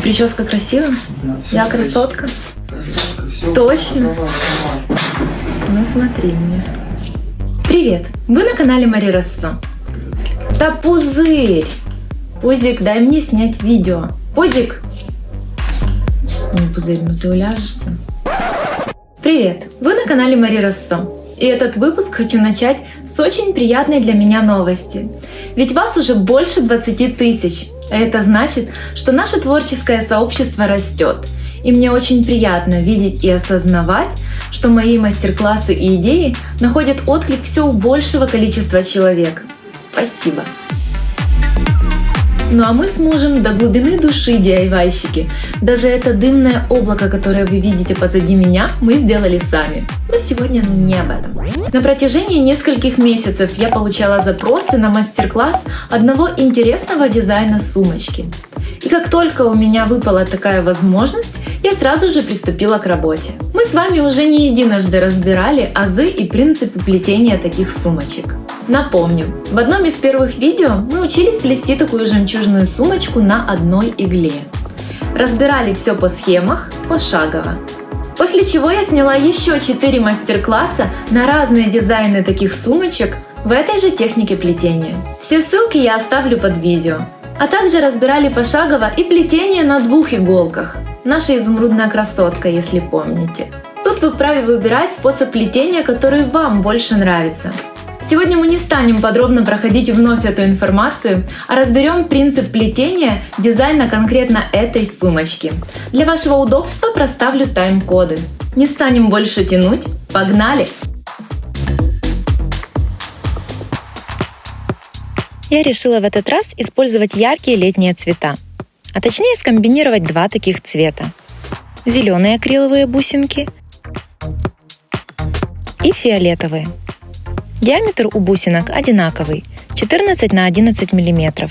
Прическа красивая? Да, всё Я красиво. красотка? Красотка, всё. Точно? Давай, давай. Ну смотри мне. Привет! Вы на канале Мари Россо. Да Пузырь! Пузик, дай мне снять видео. Пузик! Не, Пузырь, ну ты уляжешься. Привет! Вы на канале Мари Россо. И этот выпуск хочу начать с очень приятной для меня новости. Ведь вас уже больше 20 тысяч. А это значит, что наше творческое сообщество растет. И мне очень приятно видеть и осознавать, что мои мастер-классы и идеи находят отклик все у большего количества человек. Спасибо! Ну а мы с мужем до глубины души DIY-щики. Даже это дымное облако, которое вы видите позади меня, мы сделали сами. Но сегодня не об этом. На протяжении нескольких месяцев я получала запросы на мастер-класс одного интересного дизайна сумочки. И как только у меня выпала такая возможность, я сразу же приступила к работе. Мы с вами уже не единожды разбирали азы и принципы плетения таких сумочек. Напомню, в одном из первых видео мы учились плести такую жемчужную сумочку на одной игле. Разбирали все по схемах, пошагово. После чего я сняла еще 4 мастер-класса на разные дизайны таких сумочек в этой же технике плетения. Все ссылки я оставлю под видео. А также разбирали пошагово и плетение на 2 иголках. Наша изумрудная красотка, если помните. Тут вы вправе выбирать способ плетения, который вам больше нравится. Сегодня мы не станем подробно проходить вновь эту информацию, а разберем принцип плетения дизайна конкретно этой сумочки. Для вашего удобства проставлю тайм-коды. Не станем больше тянуть, погнали! Я решила в этот раз использовать яркие летние цвета, а точнее скомбинировать 2 таких цвета. Зеленые акриловые бусинки и фиолетовые. Диаметр у бусинок одинаковый – 14 на 11 мм.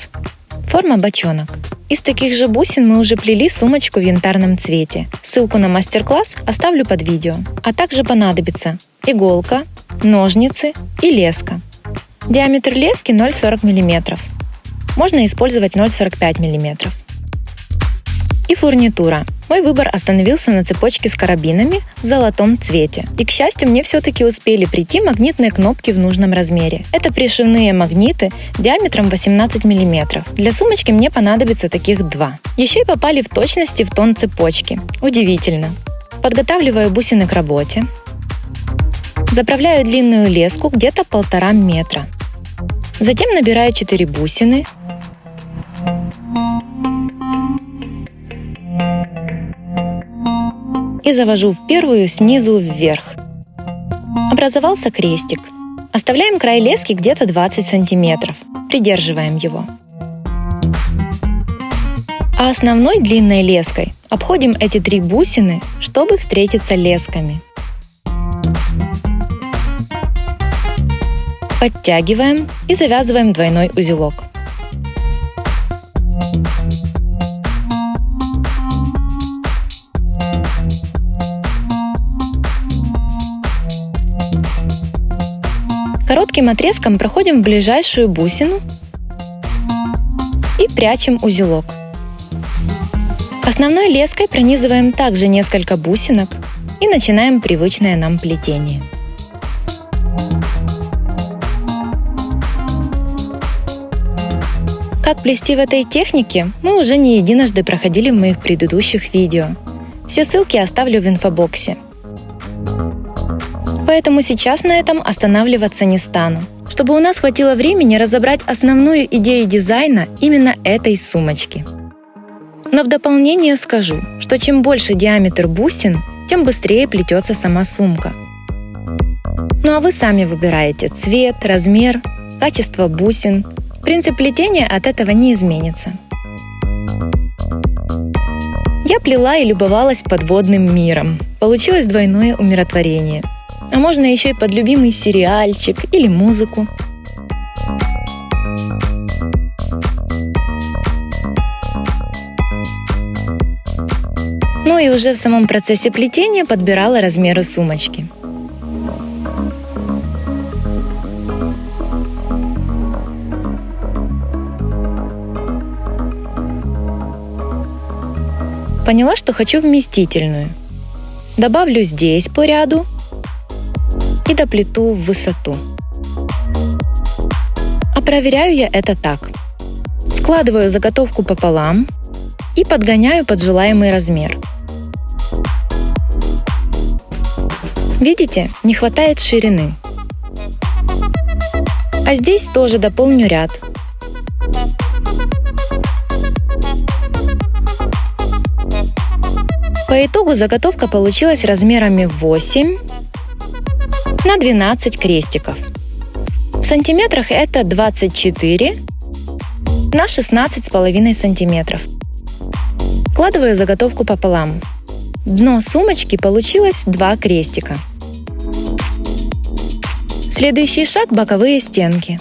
Форма бочонок. Из таких же бусин мы уже плели сумочку в янтарном цвете. Ссылку на мастер-класс оставлю под видео. А также понадобится иголка, ножницы и леска. Диаметр лески 0,40 мм. Можно использовать 0,45 мм. И фурнитура. Мой выбор остановился на цепочке с карабинами в золотом цвете. И, к счастью, мне все-таки успели прийти магнитные кнопки в нужном размере. Это пришивные магниты диаметром 18 мм. Для сумочки мне понадобится таких 2. Еще и попали в точности в тон цепочки. Удивительно. Подготавливаю бусины к работе. Заправляю длинную леску где-то 1,5 метра. Затем набираю 4 бусины. И завожу в первую снизу вверх. Образовался крестик. Оставляем край лески где-то 20 см. Придерживаем его. А основной длинной леской обходим эти 3 бусины, чтобы встретиться лесками. Подтягиваем и завязываем двойной узелок. Коротким отрезком проходим в ближайшую бусину и прячем узелок. Основной леской пронизываем также несколько бусинок и начинаем привычное нам плетение. Как плести в этой технике, мы уже не единожды проходили в моих предыдущих видео. Все ссылки оставлю в инфобоксе. Поэтому сейчас на этом останавливаться не стану, чтобы у нас хватило времени разобрать основную идею дизайна именно этой сумочки. Но в дополнение скажу, что чем больше диаметр бусин, тем быстрее плетется сама сумка. Ну а вы сами выбираете цвет, размер, качество бусин. Принцип плетения от этого не изменится. Я плела и любовалась подводным миром. Получилось двойное умиротворение. А можно еще и под любимый сериальчик или музыку. Ну и уже в самом процессе плетения подбирала размеры сумочки. Поняла, что хочу вместительную. Добавлю здесь по ряду и доплету в высоту. А проверяю я это так. Складываю заготовку пополам и подгоняю под желаемый размер. Видите, не хватает ширины. А здесь тоже дополню ряд. По итогу заготовка получилась размерами 8 на 12 крестиков. В сантиметрах это 24 на 16,5 сантиметров. Складываю заготовку пополам. Дно сумочки получилось 2 крестика. Следующий шаг – боковые стенки.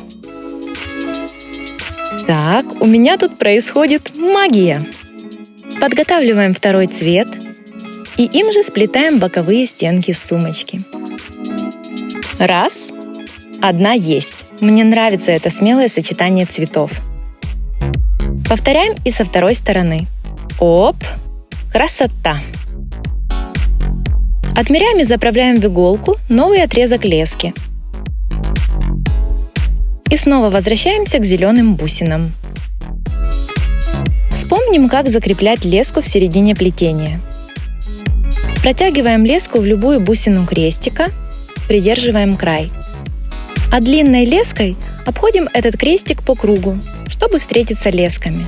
Так, у меня тут происходит магия. Подготавливаем второй цвет и им же сплетаем боковые стенки сумочки. Раз. Одна есть. Мне нравится это смелое сочетание цветов. Повторяем и со второй стороны. Оп! Красота! Отмеряем и заправляем в иголку новый отрезок лески. И снова возвращаемся к зеленым бусинам. Вспомним, как закреплять леску в середине плетения. Протягиваем леску в любую бусину крестика, придерживаем край. А длинной леской обходим этот крестик по кругу, чтобы встретиться лесками.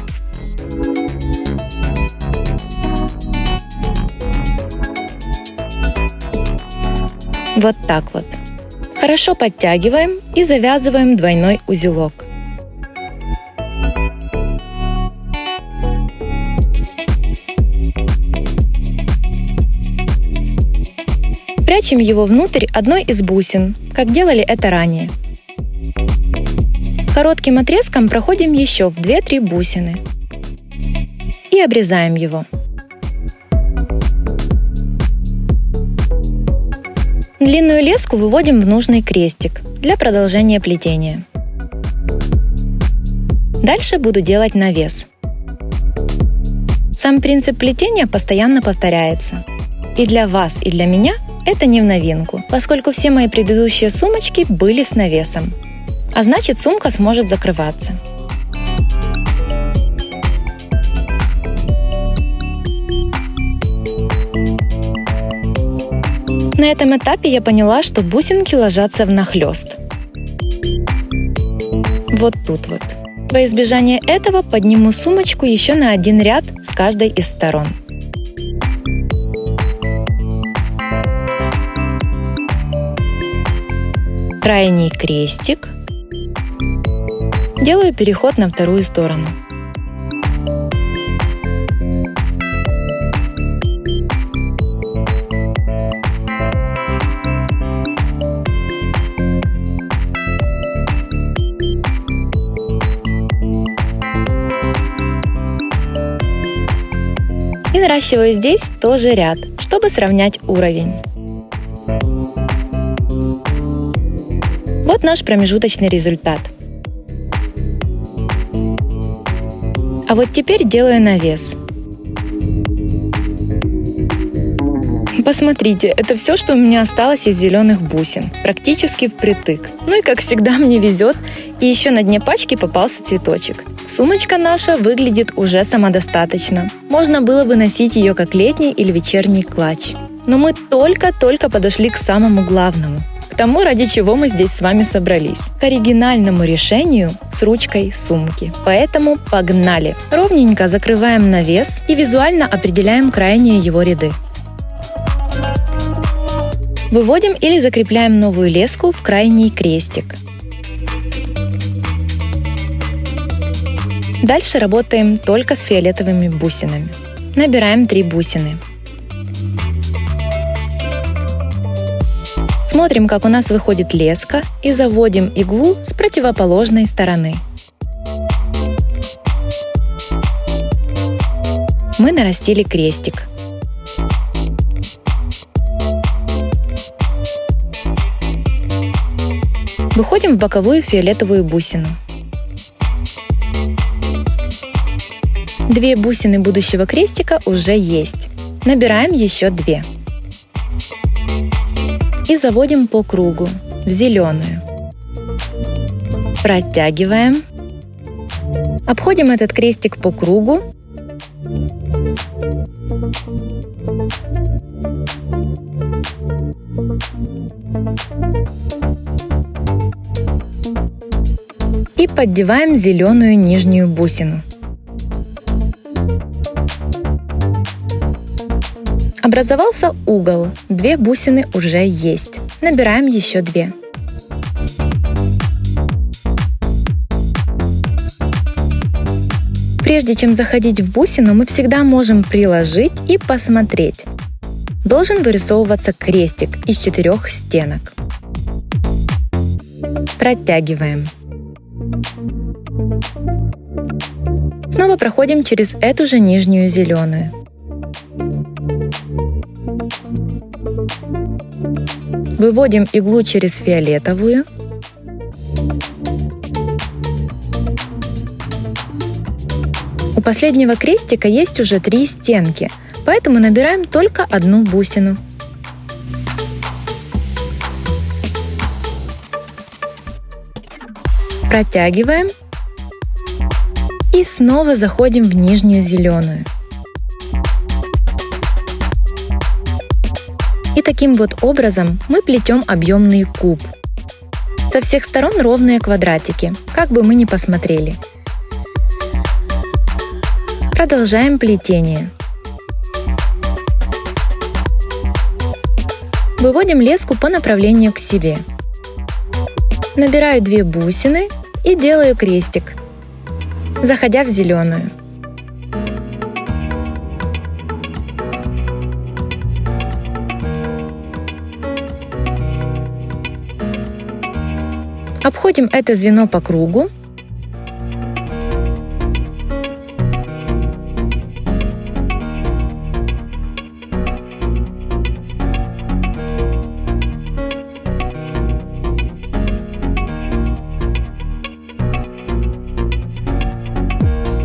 Вот так вот. Хорошо подтягиваем и завязываем двойной узелок. Прячем его внутрь одной из бусин, как делали это ранее. Коротким отрезком проходим еще в 2-3 бусины и обрезаем его. Длинную леску выводим в нужный крестик для продолжения плетения. Дальше буду делать навес. Сам принцип плетения постоянно повторяется. И для вас, и для меня это не в новинку, поскольку все мои предыдущие сумочки были с навесом. А значит, сумка сможет закрываться. На этом этапе я поняла, что бусинки ложатся внахлёст. Вот тут вот. Во избежание этого подниму сумочку еще на один ряд с каждой из сторон. Крайний крестик. Делаю переход на вторую сторону. И наращиваю здесь тоже ряд, чтобы сравнять уровень. Вот наш промежуточный результат. А вот теперь делаю навес. Посмотрите, это все, что у меня осталось из зеленых бусин, практически впритык. Ну и как всегда мне везет, и еще на дне пачки попался цветочек. Сумочка наша выглядит уже самодостаточно. Можно было бы носить ее как летний или вечерний клатч. Но мы только-только подошли к самому главному. К тому, ради чего мы здесь с вами собрались. К оригинальному решению с ручкой сумки. Поэтому погнали! Ровненько закрываем навес и визуально определяем крайние его ряды. Выводим или закрепляем новую леску в крайний крестик. Дальше работаем только с фиолетовыми бусинами. Набираем 3 бусины. Смотрим, как у нас выходит леска, и заводим иглу с противоположной стороны. Мы нарастили крестик. Выходим в боковую фиолетовую бусину. 2 бусины будущего крестика уже есть. Набираем еще 2. И заводим по кругу в зеленую. Протягиваем. Обходим этот крестик по кругу. И поддеваем зеленую нижнюю бусину. Образовался угол, 2 бусины уже есть. Набираем еще 2. Прежде чем заходить в бусину, мы всегда можем приложить и посмотреть. Должен вырисовываться крестик из 4 стенок. Протягиваем. Снова проходим через эту же нижнюю зеленую. Выводим иглу через фиолетовую. У последнего крестика есть уже 3 стенки, поэтому набираем только 1 бусину. Протягиваем и снова заходим в нижнюю зеленую. И таким вот образом мы плетем объемный куб. Со всех сторон ровные квадратики, как бы мы ни посмотрели. Продолжаем плетение. Выводим леску по направлению к себе. Набираю 2 бусины и делаю крестик, заходя в зеленую. Обходим это звено по кругу.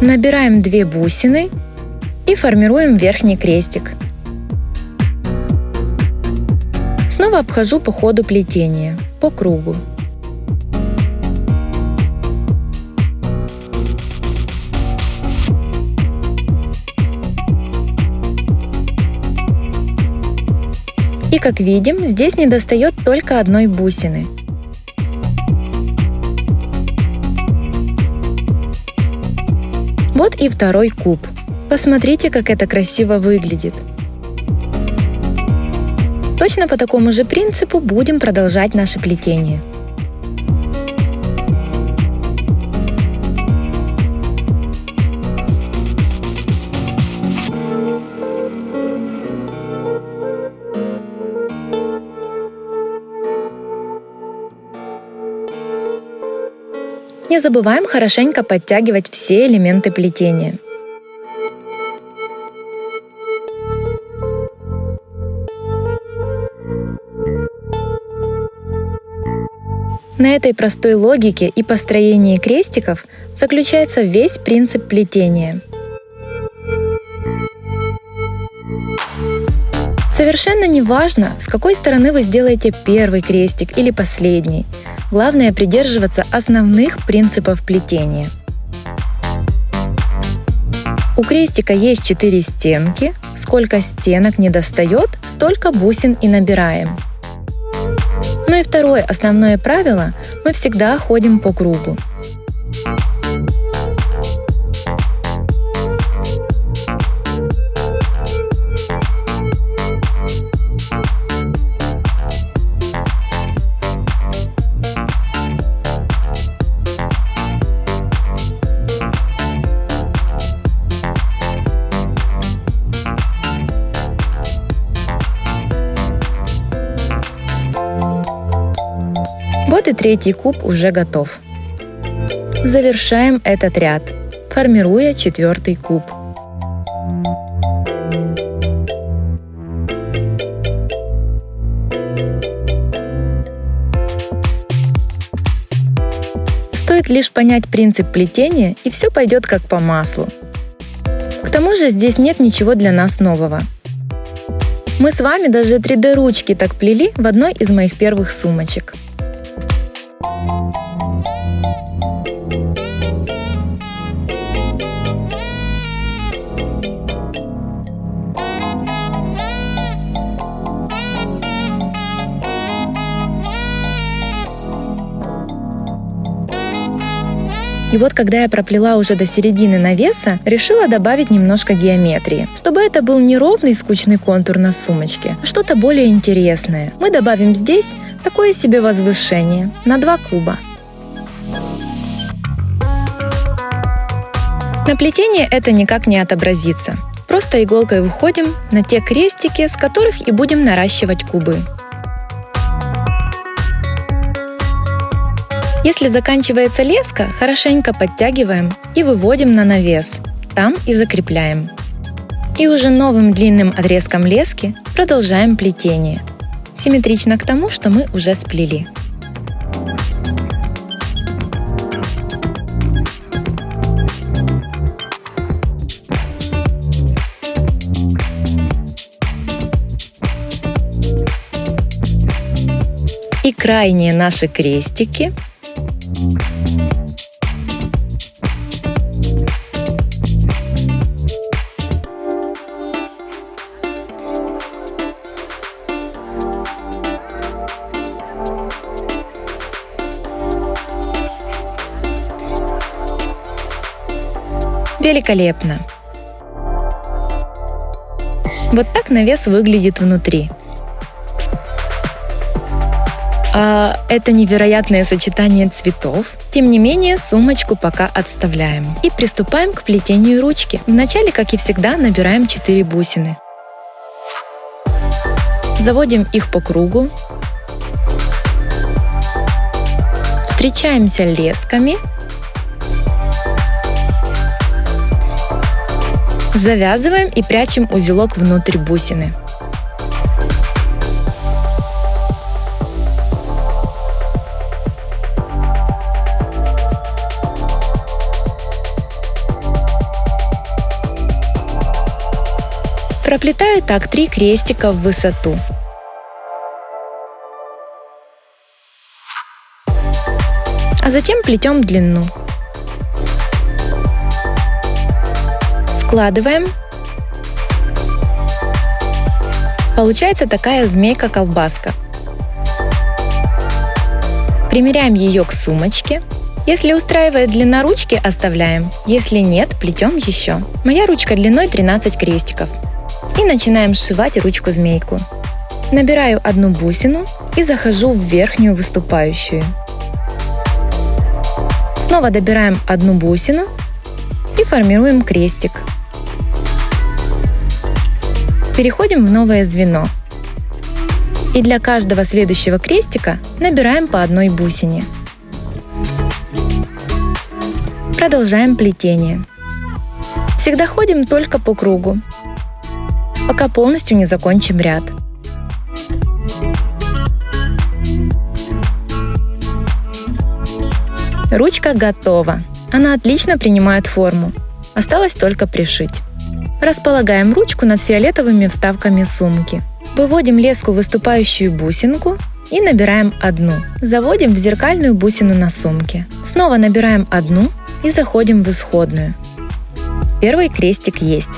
Набираем 2 бусины и формируем верхний крестик. Снова обхожу по ходу плетения, по кругу. И как видим, здесь недостает только 1 бусины. Вот и 2 куб. Посмотрите, как это красиво выглядит. Точно по такому же принципу будем продолжать наше плетение. Не забываем хорошенько подтягивать все элементы плетения. На этой простой логике и построении крестиков заключается весь принцип плетения. Совершенно не важно, с какой стороны вы сделаете первый крестик или последний. Главное придерживаться основных принципов плетения. У крестика есть 4 стенки. Сколько стенок недостает, столько бусин и набираем. Ну и второе основное правило – мы всегда ходим по кругу. Вот и 3-й куб уже готов. Завершаем этот ряд, формируя 4-й куб. Стоит лишь понять принцип плетения, и все пойдет как по маслу. К тому же здесь нет ничего для нас нового. Мы с вами даже 3D-ручки так плели в одной из моих первых сумочек. И вот когда я проплела уже до середины навеса, решила добавить немножко геометрии, чтобы это был не ровный скучный контур на сумочке, а что-то более интересное. Мы добавим здесь такое себе возвышение на 2 куба. На плетении это никак не отобразится. Просто иголкой выходим на те крестики, с которых и будем наращивать кубы. Если заканчивается леска, хорошенько подтягиваем и выводим на навес. Там и закрепляем. И уже новым длинным отрезком лески продолжаем плетение. Симметрично к тому, что мы уже сплели. И крайние наши крестики великолепно! Вот так навес выглядит внутри. А это невероятное сочетание цветов. Тем не менее, сумочку пока отставляем. И приступаем к плетению ручки. Вначале, как и всегда, набираем 4 бусины. Заводим их по кругу. Встречаемся лесками. Завязываем и прячем узелок внутрь бусины. Проплетаю так 3 крестика в высоту. А затем плетем длину. Складываем. Получается такая змейка-колбаска. Примеряем ее к сумочке. Если устраивает длина ручки, оставляем. Если нет, плетем еще. Моя ручка длиной 13 крестиков. И начинаем сшивать ручку-змейку. Набираю 1 бусину и захожу в верхнюю выступающую. Снова добираем 1 бусину и формируем крестик. Переходим в новое звено. И для каждого следующего крестика набираем по 1 бусине. Продолжаем плетение. Всегда ходим только по кругу, пока полностью не закончим ряд. Ручка готова. Она отлично принимает форму. Осталось только пришить. Располагаем ручку над фиолетовыми вставками сумки. Выводим леску в выступающую бусинку и набираем 1. Заводим в зеркальную бусину на сумке. Снова набираем 1 и заходим в исходную. Первый крестик есть.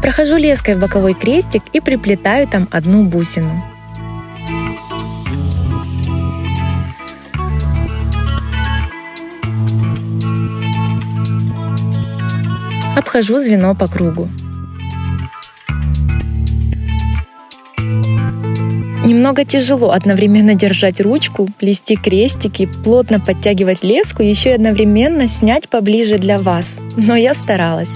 Прохожу леской в боковой крестик и приплетаю там 1 бусину. Обхожу звено по кругу. Немного тяжело одновременно держать ручку, плести крестики, плотно подтягивать леску и еще и одновременно снять поближе для вас. Но я старалась.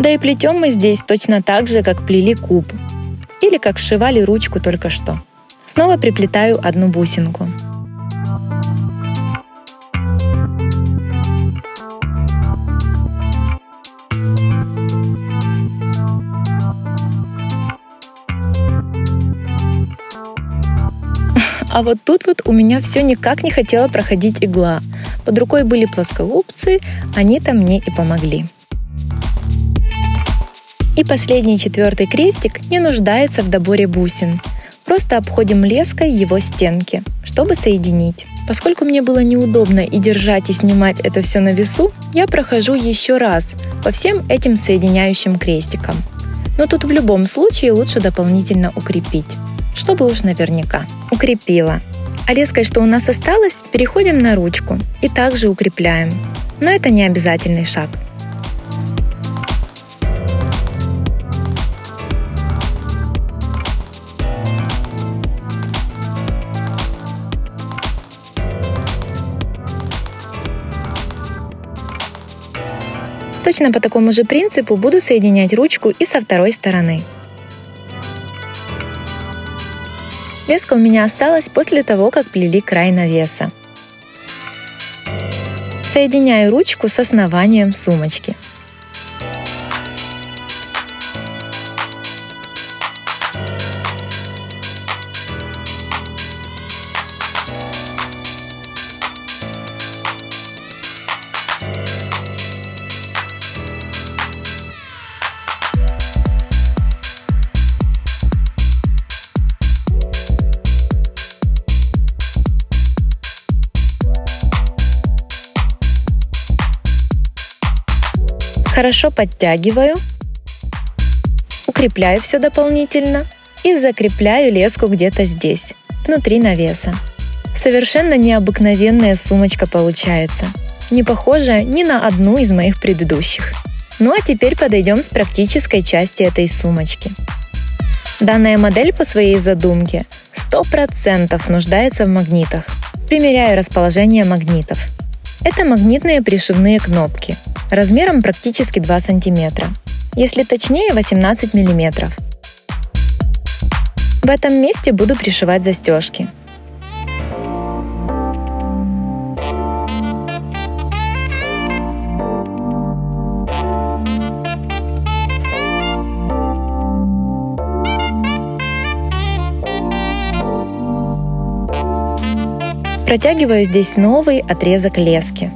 Да и плетем мы здесь точно так же, как плели куб. Или как сшивали ручку только что. Снова приплетаю 1 бусинку. А вот тут вот у меня все никак не хотела проходить игла. Под рукой были плоскогубцы, они-то мне и помогли. И последний, 4-й крестик не нуждается в доборе бусин. Просто обходим леской его стенки, чтобы соединить. Поскольку мне было неудобно и держать, и снимать это все на весу, я прохожу еще раз по всем этим соединяющим крестикам. Но тут в любом случае лучше дополнительно укрепить, чтобы уж наверняка. Укрепила. А леской, что у нас осталось, переходим на ручку и также укрепляем. Но это не обязательный шаг. Точно по такому же принципу буду соединять ручку и со второй стороны. Леска у меня осталась после того, как плели край навеса. Соединяю ручку с основанием сумочки. Хорошо подтягиваю, укрепляю все дополнительно и закрепляю леску где-то здесь, внутри навеса. Совершенно необыкновенная сумочка получается, не похожая ни на одну из моих предыдущих. Ну а теперь подойдем с практической части этой сумочки. Данная модель по своей задумке 100% нуждается в магнитах. Примеряю расположение магнитов. Это магнитные пришивные кнопки, размером практически 2 см, если точнее 18 мм. В этом месте буду пришивать застежки. Протягиваю здесь новый отрезок лески.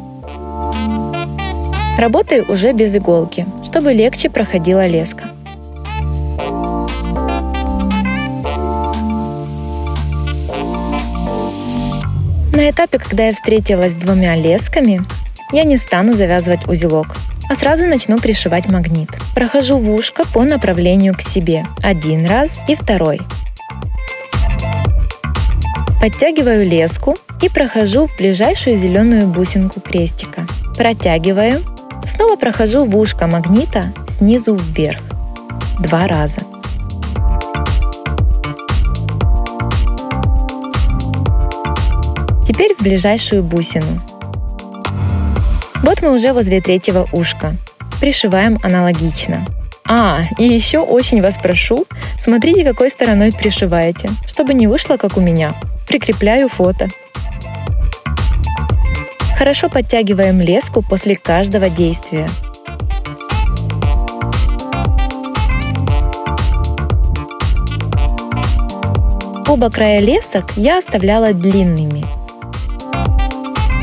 Работаю уже без иголки, чтобы легче проходила леска. На этапе, когда я встретилась с 2 лесками, я не стану завязывать узелок, а сразу начну пришивать магнит. Прохожу в ушко по направлению к себе 1 раз и 2. Подтягиваю леску и прохожу в ближайшую зеленую бусинку крестика. Протягиваю. Снова прохожу в ушко магнита снизу вверх 2 раза. Теперь в ближайшую бусину. Вот мы уже возле 3-го ушка. Пришиваем аналогично. И еще очень вас прошу, смотрите, какой стороной пришиваете, чтобы не вышло как у меня. Прикрепляю фото. Хорошо подтягиваем леску после каждого действия. Оба края лесок я оставляла длинными.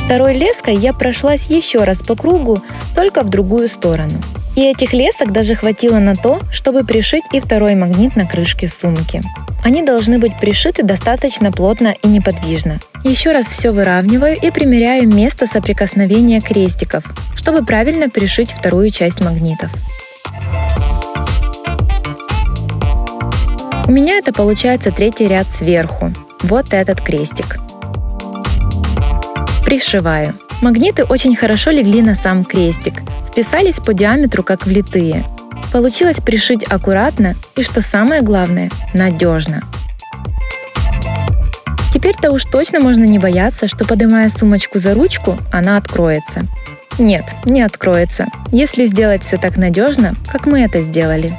2 леской я прошлась еще раз по кругу, только в другую сторону. И этих лесок даже хватило на то, чтобы пришить и 2 магнит на крышке сумки. Они должны быть пришиты достаточно плотно и неподвижно. Еще раз все выравниваю и примеряю место соприкосновения крестиков, чтобы правильно пришить 2-ю часть магнитов. У меня это получается 3-й ряд сверху. Вот этот крестик. Пришиваю. Магниты очень хорошо легли на сам крестик, вписались по диаметру как влитые. Получилось пришить аккуратно и, что самое главное, надежно. Теперь-то уж точно можно не бояться, что, поднимая сумочку за ручку, она откроется. Нет, не откроется, если сделать все так надежно, как мы это сделали.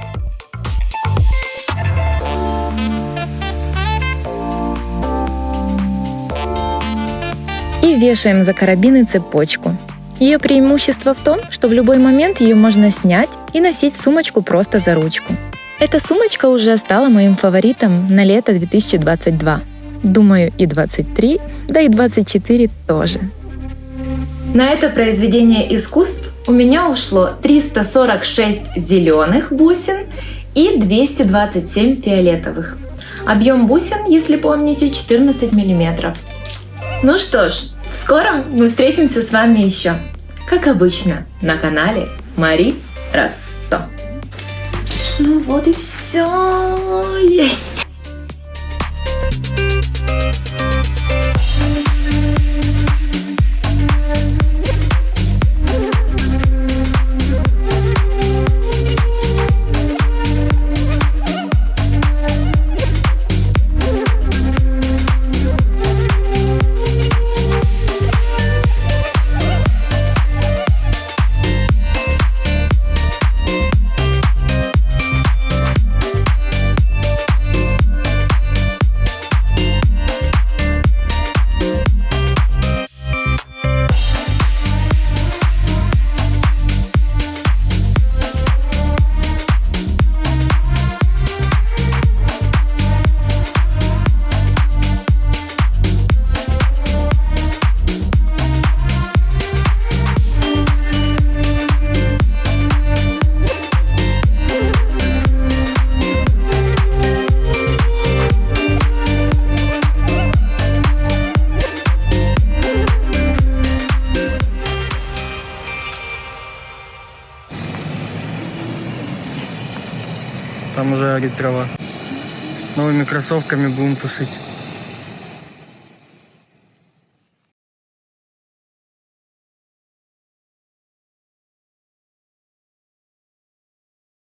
И вешаем за карабины цепочку. Ее преимущество в том, что в любой момент ее можно снять и носить сумочку просто за ручку. Эта сумочка уже стала моим фаворитом на лето 2022. Думаю, и 23, да и 24 тоже. На это произведение искусств У меня ушло 346 зеленых бусин и 227 фиолетовых. Объем бусин, если помните, 14 миллиметров. Ну что ж, в скором мы встретимся с вами еще. Как обычно, на канале Мари Россо. Ну вот и все. Есть! Там уже горит трава. С новыми кроссовками будем тушить.